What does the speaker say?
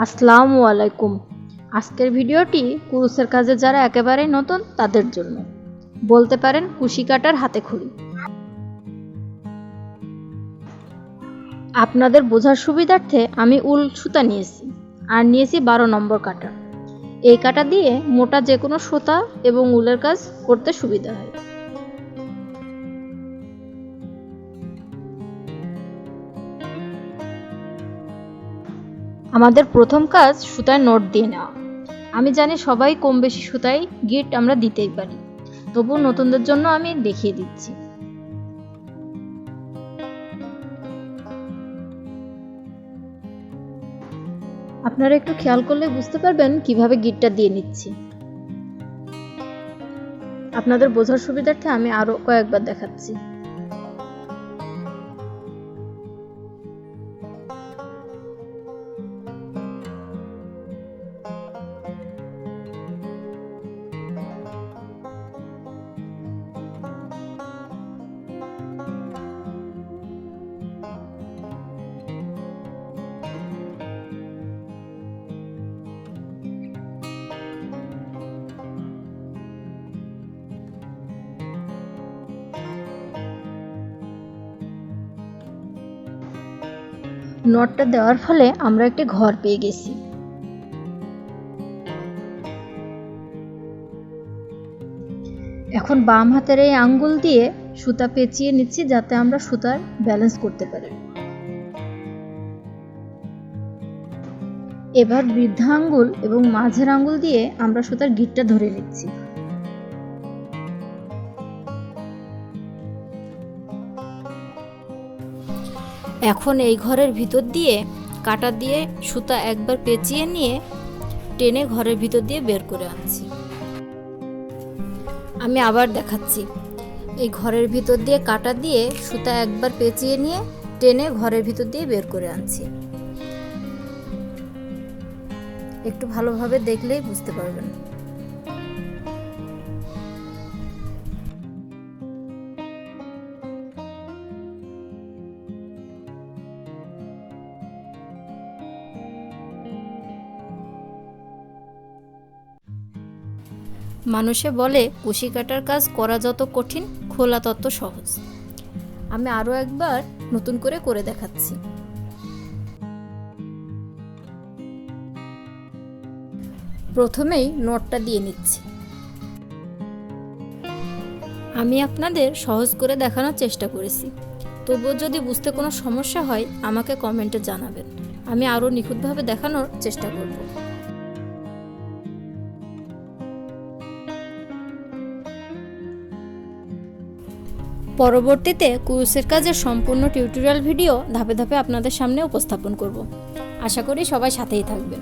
আসসালামু আলাইকুম। আজকের ভিডিওটি কুরুসের কাজে যারা একেবারেই নতুন তাদের জন্য, বলতে পারেন কুশি কাটার হাতেখড়ি। আপনাদের বোঝার সুবিধার্থে আমি উল সুতা নিয়েছি, আর নিয়েছি 12 নম্বর কাটা। এই কাটা দিয়ে মোটা যে কোনো সুতা এবং উলের কাজ করতে সুবিধা হয়। আমাদের প্রথম কাজ সুতায় নট দিয়ে নেওয়া। আমি জানি সবাই কম বেশি সুতায় গিট আমরা দিতেই পারি, তবু নতুনদের জন্য আমি দেখিয়ে দিচ্ছি। আপনারা একটু খেয়াল করলে বুঝতে পারবেন কিভাবে গিটটা দিয়ে নিচ্ছি। আপনাদের বোঝার সুবিধার্থে আমি আরো কয়েকবার দেখাচ্ছি। নটটা দেওয়ার ফলে আমরা একটি ঘর পেয়ে গেছি। এখন বাম হাতের এই আঙ্গুল দিয়ে সুতা পেঁচিয়ে নিচ্ছি, যাতে আমরা সুতার ব্যালেন্স করতে পারি। এবার বৃদ্ধা আঙ্গুল এবং মাঝের আঙ্গুল দিয়ে আমরা সুতার গিটটা ধরে নিচ্ছি। এখন এই ঘরের ভিতর দিয়ে কাটা দিয়ে সুতা একবার পেঁচিয়ে নিয়ে টেনে ঘরের ভিতর দিয়ে বের করে আনছি। আমি আবার দেখাচ্ছি। এই ঘরের ভিতর দিয়ে কাটা দিয়ে সুতা একবার পেঁচিয়ে নিয়ে টেনে ঘরের ভিতর দিয়ে বের করে আনছি। একটু ভালোভাবে দেখলেই বুঝতে পারবেন। মানুষে বলে কুশি কাটার কাজ করা যত কঠিন, খোলা তত সহজ। আমি আরো একবার নতুন করে দেখাচ্ছি। প্রথমেই নটটা দিয়ে নিচ্ছি। আমি আপনাদের সহজ করে দেখানোর চেষ্টা করেছি, তবুও যদি বুঝতে কোনো সমস্যা হয় আমাকে কমেন্টে জানাবেন। আমি আরো নিখুঁতভাবে দেখানোর চেষ্টা করব। পরবর্তীতে কুরুসের কাজের সম্পূর্ণ টিউটোরিয়াল ভিডিও ধাপে ধাপে আপনাদের সামনে উপস্থাপন করব। আশা করি সবাই সাথেই থাকবেন।